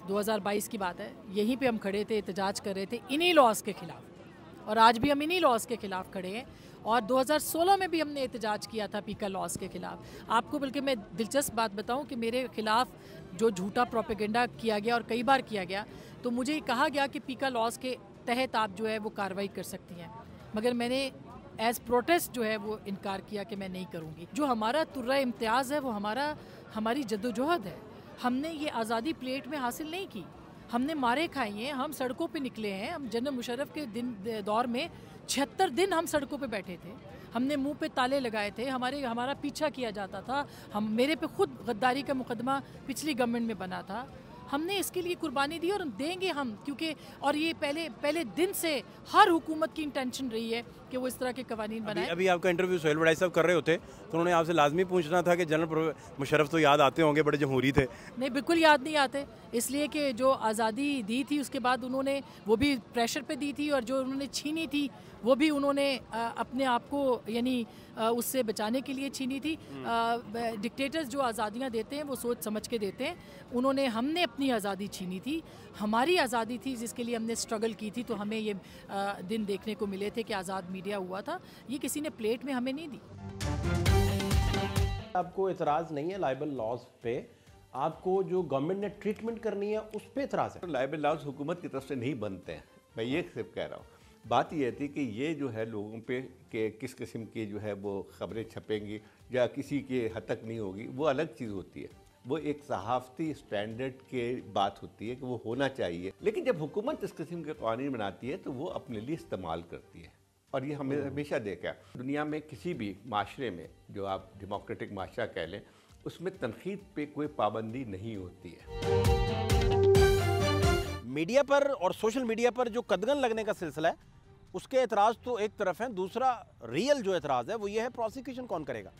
2022 की बात है, यहीं पे हम खड़े थे, एहतजाज कर रहे थे इन्हीं लॉज के ख़िलाफ़, और आज भी हम इन्हीं लॉज के ख़िलाफ़ खड़े हैं। और 2016 में भी हमने एहतजाज किया था पीका लॉज के ख़िलाफ़। आपको बल्कि मैं दिलचस्प बात बताऊं कि मेरे ख़िलाफ़ जो झूठा प्रोपेगेंडा किया गया और कई बार किया गया, तो मुझे कहा गया कि पीका लॉज के तहत आप जो है वो कार्रवाई कर सकती हैं, मगर मैंने एज़ प्रोटेस्ट जो है वो इनकार किया कि मैं नहीं करूँगी। जो हमारा तुर्रा इम्तियाज़ है वो हमारी जद्दोजहद है। हमने ये आज़ादी प्लेट में हासिल नहीं की, हमने मारे खाई हैं, हम सड़कों पे निकले हैं। हम जनरल मुशर्रफ के दौर में 76 दिन हम सड़कों पे बैठे थे, हमने मुंह पे ताले लगाए थे, हमारा पीछा किया जाता था, मेरे पे खुद गद्दारी का मुकदमा पिछली गवर्नमेंट में बना था। हमने इसके लिए कुर्बानी दी और देंगे हम, क्योंकि और ये पहले दिन से हर हुकूमत की इंटेंशन रही है कि वो इस तरह के कवानीन बनाए। अभी आपका इंटरव्यू सोहेल बड़ाई साहब कर रहे होते तो उन्होंने आपसे लाजमी पूछना था कि जनरल मुशर्रफ तो याद आते होंगे, बड़े जमहूरी थे। नहीं, बिल्कुल याद नहीं आते, इसलिए कि जो आज़ादी दी थी उसके बाद उन्होंने वो भी प्रेशर पे दी थी, और जो उन्होंने छीनी थी वो भी उन्होंने अपने आप को यानी उससे बचाने के लिए छीनी थी। डिक्टेटर्स जो आज़ादियाँ देते हैं वो सोच समझ के देते हैं, हमने अपनी आज़ादी छीनी थी, हमारी आज़ादी थी जिसके लिए हमने स्ट्रगल की थी, तो हमें ये दिन देखने को मिले थे कि आज़ाद मीडिया हुआ था, ये किसी ने प्लेट में हमें नहीं दी। आपको एतराज़ नहीं है लाइबल लॉज पे, आपको जो गवर्नमेंट ने ट्रीटमेंट करनी है उस पर एतराज़ है? लाइबल लॉज हुकूमत की तरफ से नहीं बनते हैं, मैं ये सिर्फ कह रहा हूँ। बात यह थी कि ये जो है लोगों पे कि किस किस्म की जो है वो ख़बरें छपेंगी या किसी के हद तक नहीं होगी, वो अलग चीज़ होती है, वो एक सहाफ़ती स्टैंडर्ड के बात होती है कि वो होना चाहिए। लेकिन जब हुकूमत इस किस्म के कानून बनाती है तो वो अपने लिए इस्तेमाल करती है, और ये हमें हमेशा देखा दुनिया में किसी भी माशरे में, जो आप डेमोक्रेटिक माशरा कह लें, उसमें तनकीद पे कोई पाबंदी नहीं होती है। मीडिया पर और सोशल मीडिया पर जो कदगन लगने का सिलसिला है उसके एतराज़ तो एक तरफ है, दूसरा रियल जो एतराज़ है वो ये है प्रोसिक्यूशन कौन करेगा?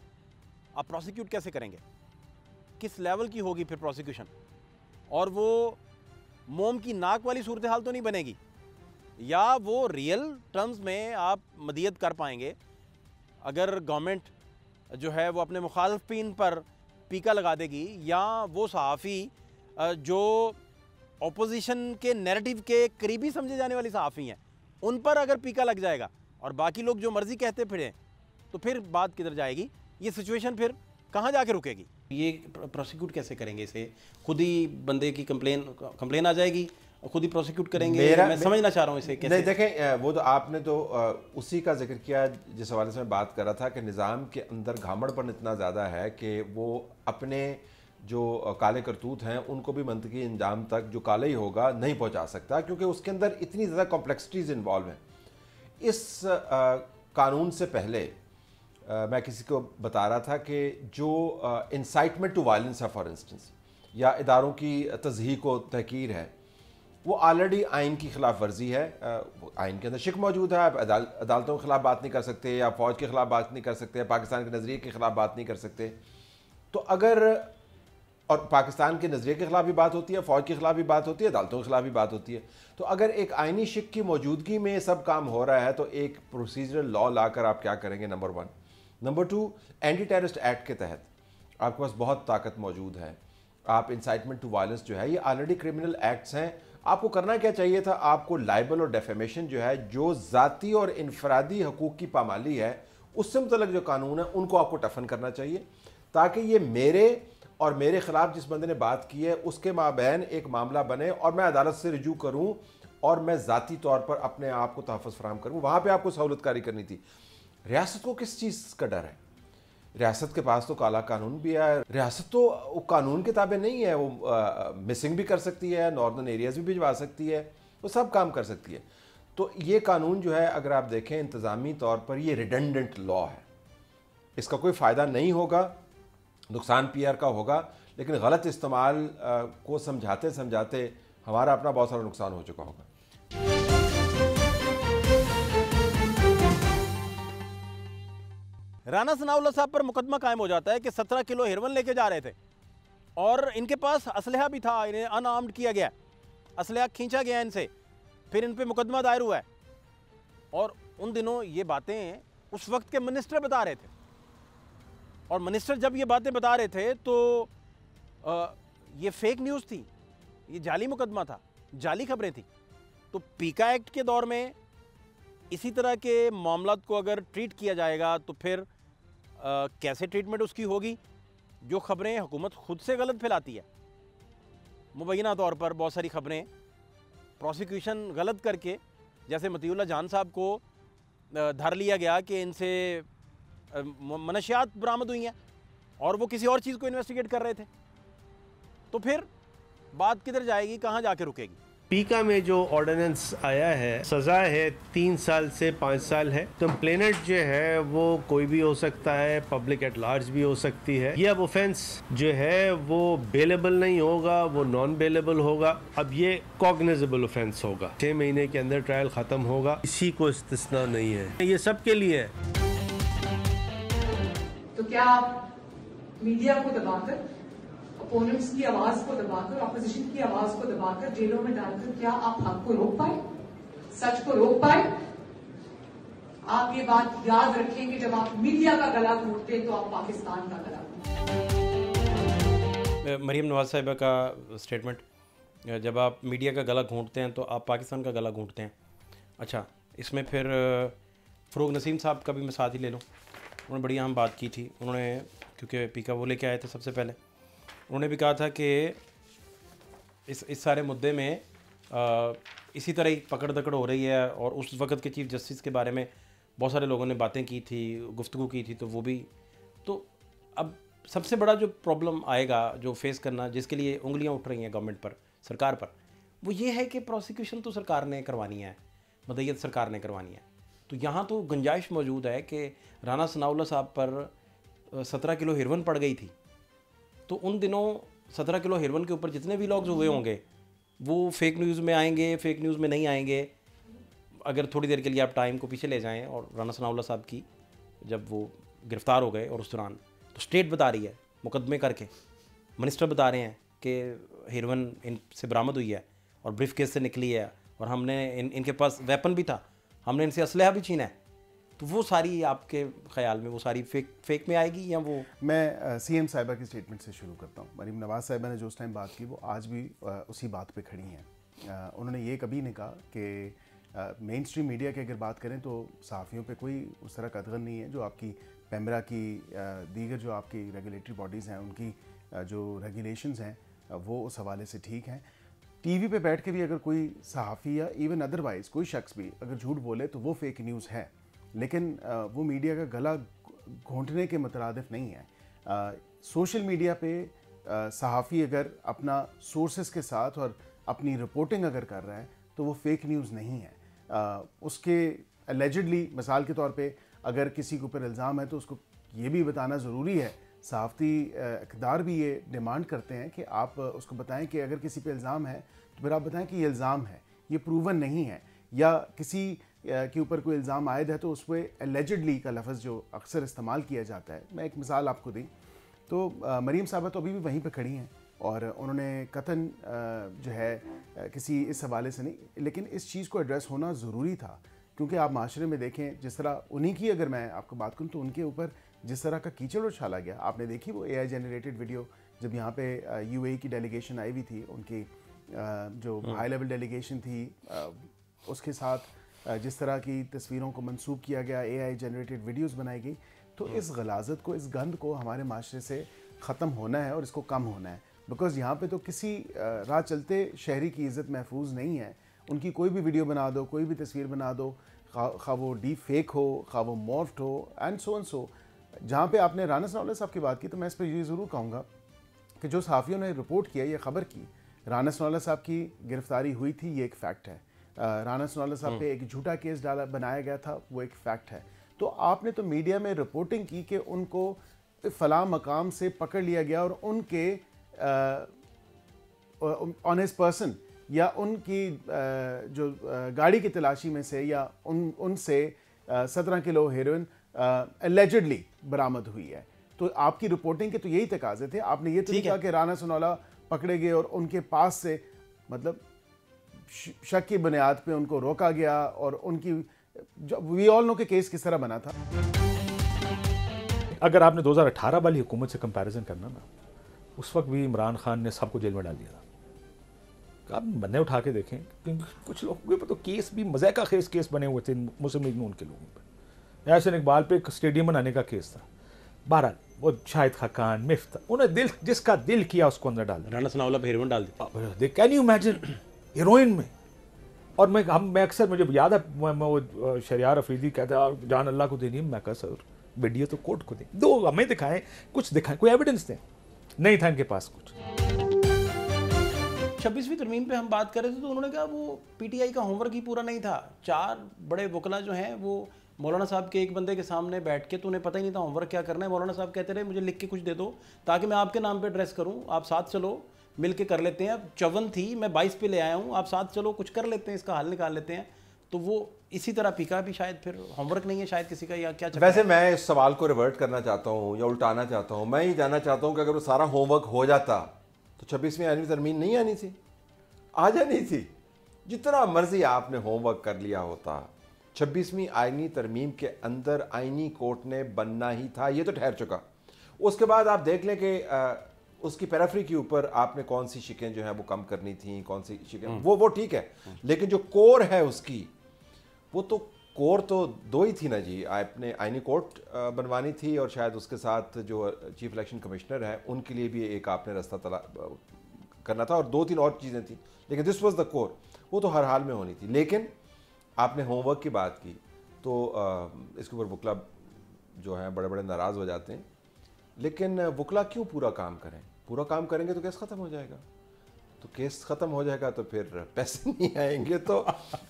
आप प्रोसिक्यूट कैसे करेंगे? किस लेवल की होगी फिर प्रोसिक्यूशन? और वो मोम की नाक वाली सूरत हाल तो नहीं बनेगी, या वो रियल टर्म्स में आप मदीयत कर पाएंगे अगर गवर्नमेंट जो है वो अपने मुखालफिन पर पीका लगा देगी, या वो सहाफ़ी जो ऑपोजिशन के नैरेटिव के करीबी समझे जाने वाली सहाफ़ी हैं उन पर अगर पीका लग जाएगा और बाकी लोग जो मर्ज़ी कहते फिरें, तो फिर बात किधर जाएगी? ये सिचुएशन फिर कहाँ जाके रुकेगी? ये प्रोसिक्यूट कैसे करेंगे इसे? खुद ही बंदे की कंप्लेन आ जाएगी, खुद ही प्रोसिक्यूट करेंगे? मैं समझना चाह रहा हूँ इसे कैसे। नहीं देखें, वो तो आपने तो उसी का जिक्र किया जिस हवाले से मैं बात कर रहा था कि निज़ाम के अंदर घामड़पन इतना ज़्यादा है कि वो अपने जो काले करतूत हैं उनको भी मंतकी अंजाम तक जो काले ही होगा नहीं पहुँचा सकता, क्योंकि उसके अंदर इतनी ज़्यादा कॉम्प्लेक्सिटीज़ इन्वॉल्व हैं। इस कानून से पहले मैं किसी को बता रहा था कि जो इंसाइटमेंट टू वायलेंस है फॉर इंस्टेंस, या इदारों की तज़हीक व तहकीर है, वो ऑलरेडी आइन की खिलाफ वर्जी है। आइन के अंदर शिक मौजूद है। आप अदालतों के खिलाफ बात नहीं कर सकते, या फ़ौज के खिलाफ बात नहीं कर सकते, पाकिस्तान के नज़रिए के खिलाफ बात नहीं कर सकते। तो अगर, और पाकिस्तान के नज़रिए के खिलाफ भी बात होती है, फ़ौज के खिलाफ भी बात होती है, अदालतों के खिलाफ भी बात होती है। तो अगर एक आइनी शिक की मौजूदगी में सब काम हो रहा है तो एक प्रोसीजरल लॉ लाकर आप क्या करेंगे? Number 1। Number 2, anti terrorist act के तहत आपके पास बहुत ताकत मौजूद है। आप इंसाइटमेंट टू वायलेंस जो है, ये ऑलरेडी क्रिमिनल एक्ट्स हैं। आपको करना क्या चाहिए था? आपको लाइबल और डेफेमेशन जो है, जो ज़ाती और इनफरादी हकूक़ की पामाली है, उससे मुतल्लिक़ जो कानून है उनको आपको टफन करना चाहिए, ताकि ये मेरे और मेरे ख़िलाफ़ जिस बंदे ने बात की है उसके माबैन एक मामला बने और मैं अदालत से रिजू करूँ और मैं ज़ाती तौर पर अपने आप को तहफ़्फ़ुज़ फराहम करूँ। वहाँ पर आपको सहूलतकारी करनी थी। रियासत को किस चीज़ का डर है? रियासत के पास तो काला कानून भी है। रियासत तो कानून के ताबे नहीं है। वो मिसिंग भी कर सकती है, नॉर्दर्न एरियाज़ भी भिजवा सकती है, वो सब काम कर सकती है। तो ये कानून जो है, अगर आप देखें इंतज़ामी तौर पर, ये रिडंडेंट लॉ है। इसका कोई फ़ायदा नहीं होगा, नुकसान PR का होगा, लेकिन गलत इस्तेमाल को समझाते समझाते हमारा अपना बहुत सारा नुकसान हो चुका होगा। राना सनाउल्लाह साहब पर मुकदमा कायम हो जाता है कि 17 किलो हेरोइन लेके जा रहे थे और इनके पास असलहा भी था, इन्हें अनआर्म्ड किया गया, असलहा खींचा गया इनसे, फिर इन पे मुकदमा दायर हुआ है। और उन दिनों ये बातें उस वक्त के मिनिस्टर बता रहे थे, और मिनिस्टर जब ये बातें बता रहे थे तो ये फेक न्यूज़ थी, ये जाली मुकदमा था, जाली खबरें थी। तो पीका एक्ट के दौर में इसी तरह के मामलात को अगर ट्रीट किया जाएगा तो फिर कैसे ट्रीटमेंट उसकी होगी? जो खबरें हुकूमत खुद से गलत फैलाती है, मुबैना तौर पर बहुत सारी खबरें प्रोसिक्यूशन गलत करके, जैसे मतीउल्लाह जान साहब को धर लिया गया कि इनसे मनशियात बरामद हुई हैं और वो किसी और चीज़ को इन्वेस्टिगेट कर रहे थे, तो फिर बात किधर जाएगी, कहाँ जाके रुकेगी? पीका में जो ऑर्डिनेंस आया है, सजा है 3 साल से 5 साल है। कंप्लेनेंट जो है वो कोई भी हो सकता है, पब्लिक एट लार्ज भी हो सकती है। ये अब ऑफेंस जो है वो बेलेबल नहीं होगा, वो नॉन बेलेबल होगा। अब ये कॉग्निजेबल ऑफेंस होगा। 6 महीने के अंदर ट्रायल खत्म होगा, इसी को इस्तिस्ना नहीं है, ये सबके लिए है। तो क्या आप मीडिया को दबाकर, ओपोनेंट्स की आवाज को दबाकर, ऑपोजिशन की आवाज को दबाकर, जेलों में डालकर क्या आप हक को रोक पाए, सच को रोक पाए? आप ये बात याद रखेंगे, जब आप मीडिया का गला घोंटते तो आप पाकिस्तान का गला घोंटते। मरीम नवाज साहिबा का स्टेटमेंट, जब आप मीडिया का गला घोंटते हैं तो आप पाकिस्तान का गला घोंटते हैं। अच्छा, इसमें फिर फ़रूक नसीम साहब का भी मैं साथ ही ले लूँ। उन्होंने बड़ी अहम बात की थी। उन्होंने, क्योंकि पीका वो लेके आए थे सबसे पहले, उन्होंने भी कहा था कि इस सारे मुद्दे में इसी तरह ही पकड़ दकड़ हो रही है, और उस वक़्त के चीफ़ जस्टिस के बारे में बहुत सारे लोगों ने बातें की थी, गुफ्तगू की थी, तो वो भी। तो अब सबसे बड़ा जो प्रॉब्लम आएगा, जो फेस करना, जिसके लिए उंगलियां उठ रही हैं गवर्नमेंट पर, सरकार पर, वो ये है कि प्रोसिक्यूशन तो सरकार ने करवानी है, मदय्यत सरकार ने करवानी है। तो यहाँ तो गुंजाइश मौजूद है कि राना सनाउल्लाह साहब पर 17 किलो हेरोइन पड़ गई थी, तो उन दिनों 17 किलो हेरोइन के ऊपर जितने भी व्लॉग्स हुए होंगे वो फेक न्यूज़ में आएंगे, फेक न्यूज़ में नहीं आएंगे। अगर थोड़ी देर के लिए आप टाइम को पीछे ले जाएं, और राना सनाउल्लाह साहब की जब वो गिरफ़्तार हो गए और उस दौरान, तो स्टेट बता रही है मुकदमे करके, मिनिस्टर बता रहे हैं कि हेरोइन इनसे बरामद हुई है और ब्रीफ केस से निकली है, और हमने इनके पास वेपन भी था, हमने इनसे असलहा भी छीना है। तो वो सारी आपके ख्याल में वो सारी फेक में आएगी, या वो? मैं CM साहिबा की स्टेटमेंट से शुरू करता हूँ। मरीम नवाज साहिबा ने जो उस टाइम बात की वो आज भी उसी बात पे खड़ी हैं। उन्होंने ये कभी नहीं कहा कि मेन स्ट्रीम मीडिया की अगर बात करें तो सहाफ़ियों पे कोई उस तरह कदगन नहीं है जो आपकी पेमरा की दीगर जो आपकी रेगुलेटरी बॉडीज़ हैं उनकी जो रेगुलेशंस हैं वो उस हवाले से ठीक हैं। टीवी पे बैठ के भी अगर कोई सहाफ़ी या इवन अदरवाइज़ कोई शख्स भी अगर झूठ बोले तो वो फेक न्यूज़ है, लेकिन वो मीडिया का गला घोंटने के मुतरादिफ नहीं है। सोशल मीडिया पे सहाफ़ी अगर अपना सोर्सेस के साथ और अपनी रिपोर्टिंग अगर कर रहा है तो वो फेक न्यूज़ नहीं है। उसके एलिजिडली मिसाल के तौर पे अगर किसी के ऊपर इल्ज़ाम है तो उसको ये भी बताना ज़रूरी है। सहाफ़ती इक़्तिदार भी ये डिमांड करते हैं कि आप उसको बताएं कि अगर किसी पे इल्ज़ाम है तो फिर आप बताएं कि ये इल्ज़ाम है, ये प्रूवन नहीं है, या किसी के ऊपर कोई इल्ज़ाम आयद है तो उस पर एलिजिडली का लफ्ज़ जो अक्सर इस्तेमाल किया जाता है। मैं एक मिसाल आपको दी तो मरीम साहबा तो अभी भी वहीं पर खड़ी हैं और उन्होंने कतन जो है किसी इस हवाले से नहीं, लेकिन इस चीज़ को एड्रेस होना ज़रूरी था, क्योंकि आप माशरे में देखें जिस तरह उन्हीं की अगर मैं आपको बात करूं तो उनके ऊपर जिस तरह का कीचड़ उछाला गया। आपने देखी वो AI जनरेटेड वीडियो जब यहाँ पे UAE की डेलीगेशन आई हुई थी, उनकी जो हाई लेवल डेलीगेशन थी, उसके साथ जिस तरह की तस्वीरों को मंसूब किया गया, AI जनरेटेड वीडियोस बनाई गई। तो इस गलाजत को, इस गंद को हमारे माशरे से ख़त्म होना है और इसको कम होना है, बिकॉज़ यहाँ पे तो किसी राह चलते शहरी की इज़्ज़त महफूज नहीं है। उनकी कोई भी वीडियो बना दो, कोई भी तस्वीर बना दो, खा वो डीप फेक हो, खा वो मॉर्फ्ड हो, एंड सो। जहाँ पे आपने राना सनाउल्लाह साहब की बात की तो मैं इस पर ये ज़रूर कहूँगा कि जो सहाफ़ियों ने रिपोर्ट किया, ये ख़बर की, राना सनाउल्लाह साहब की गिरफ़्तारी हुई थी, ये एक फ़ैक्ट है। राना सनाउल्लाह साहब पे एक झूठा केस बनाया गया था, वो एक फ़ैक्ट है। तो आपने तो मीडिया में रिपोर्टिंग की कि उनको फ़लाँ मकाम से पकड़ लिया गया और उनके ऑन हिज पर्सन या उनकी जो गाड़ी की तलाशी में से या उनसे 17 किलो हेरोइन एलिजिडली बरामद हुई है। तो आपकी रिपोर्टिंग के तो यही तकाजे थे। आपने ये तो नहीं कहा कि राना सनाउल्लाह पकड़े गए और उनके पास से मतलब शक की बुनियाद पे उनको रोका गया और उनकी वी ऑल नो के केस किस तरह बना था। अगर आपने 2018 वाली हुकूमत से कंपैरिजन करना ना, उस वक्त भी इमरान खान ने सबको जेल में डाल दिया था। आप बंदे उठा के देखें, क्योंकि कुछ लोगों के ऊपर तो केस भी मज़े का केस बने हुए थे मुस्लिम लीग नून के लोगों पर। यासिन इकबाल पे एक स्टेडियम बनाने का केस था। बहरहाल वो शाहिद खाकान, मिफ्ता, उन्हें जिसका दिल किया उसको अंदर डाल दिया। राना सनाउल्लाह पे हेरोइन डाल दी। कैन यू इमेजिन हीरोइन में। और मैं अक्सर, मुझे याद है वो शरियार अफरीदी कहता है जान अल्लाह को देनी है। मैं कहा सर वीडियो तो कोर्ट को दें, दो हमें दिखाएं, कुछ दिखाएं, कोई एविडेंस दें। नहीं था इनके पास कुछ। 26वीं तरमीम पे हम बात कर रहे थे तो उन्होंने कहा वो PTI का होमवर्क ही पूरा नहीं था। 4 बड़े वकला जो हैं वो मौलाना साहब के एक बंदे के सामने बैठ के, तो उन्हें पता ही नहीं था होमवर्क क्या करना है। मौलाना साहब कहते रहे मुझे लिख के कुछ दे दो ताकि मैं आपके नाम पे एड्रेस करूं, आप साथ चलो मिल के कर लेते हैं। अब 54 थी, मैं 22 पे ले आया हूं, आप साथ चलो कुछ कर लेते हैं, इसका हल निकाल लेते हैं। तो वो इसी तरह पीका भी शायद फिर होमवर्क नहीं है शायद किसी का, या क्या चक्कर वैसे है? मैं इस सवाल को रिवर्ट करना चाहता हूँ या उल्टाना चाहता हूँ। मैं ये जानना चाहता हूँ कि अगर वो सारा होमवर्क हो जाता तो 26वीं आईनी तरमीम नहीं आनी थी, आ जानी थी। जितना मर्जी आपने होमवर्क कर लिया होता, 26वीं आईनी तरमीम के अंदर आईनी कोर्ट ने बनना ही था, ये तो ठहर चुका। उसके बाद आप देख लें कि उसकी पैराफ्री के ऊपर आपने कौन सी शिकें जो हैं वो कम करनी थी, कौन सी शिकें, वो ठीक है, लेकिन जो कोर है उसकी, वो तो कोर तो 2 ही थी ना जी। आपने आईनी कोर्ट बनवानी थी और शायद उसके साथ जो चीफ इलेक्शन कमिश्नर है उनके लिए भी एक आपने रास्ता तला करना था, और 2-3 और चीज़ें थी, लेकिन दिस वाज द कोर, वो तो हर हाल में होनी थी। लेकिन आपने होमवर्क की बात की तो इसके ऊपर वकला जो हैं बड़े बड़े नाराज़ हो जाते हैं। लेकिन वकला क्यों पूरा काम करें? पूरा काम करेंगे तो केस ख़त्म हो जाएगा, तो केस ख़त्म हो जाएगा तो फिर पैसे नहीं आएंगे। तो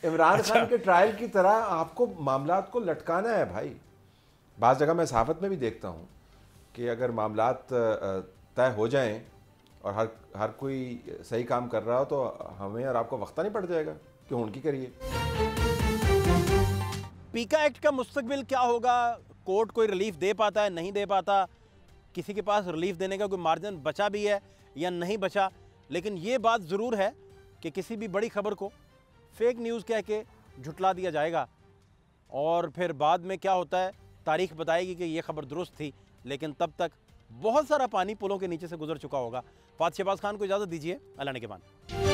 इमरान खान के ट्रायल की तरह आपको मामलात को लटकाना है भाई। बाज़ जगह मैं सहाफ़त में भी देखता हूँ कि अगर मामलात तय हो जाएं और हर कोई सही काम कर रहा हो तो हमें और आपको वक्ता नहीं पड़ जाएगा, क्यों उनकी करिए। पीका एक्ट का मुस्तकबिल क्या होगा? कोर्ट कोई रिलीफ दे पाता है, नहीं दे पाता? किसी के पास रिलीफ देने का कोई मार्जिन बचा भी है या नहीं बचा? लेकिन ये बात ज़रूर है कि किसी भी बड़ी खबर को फेक न्यूज़ कह के झुटला दिया जाएगा और फिर बाद में क्या होता है तारीख बताएगी कि ये खबर दुरुस्त थी, लेकिन तब तक बहुत सारा पानी पुलों के नीचे से गुजर चुका होगा। फात शहबाज खान को इजाज़त दीजिए, अल्लाह ने के बाद।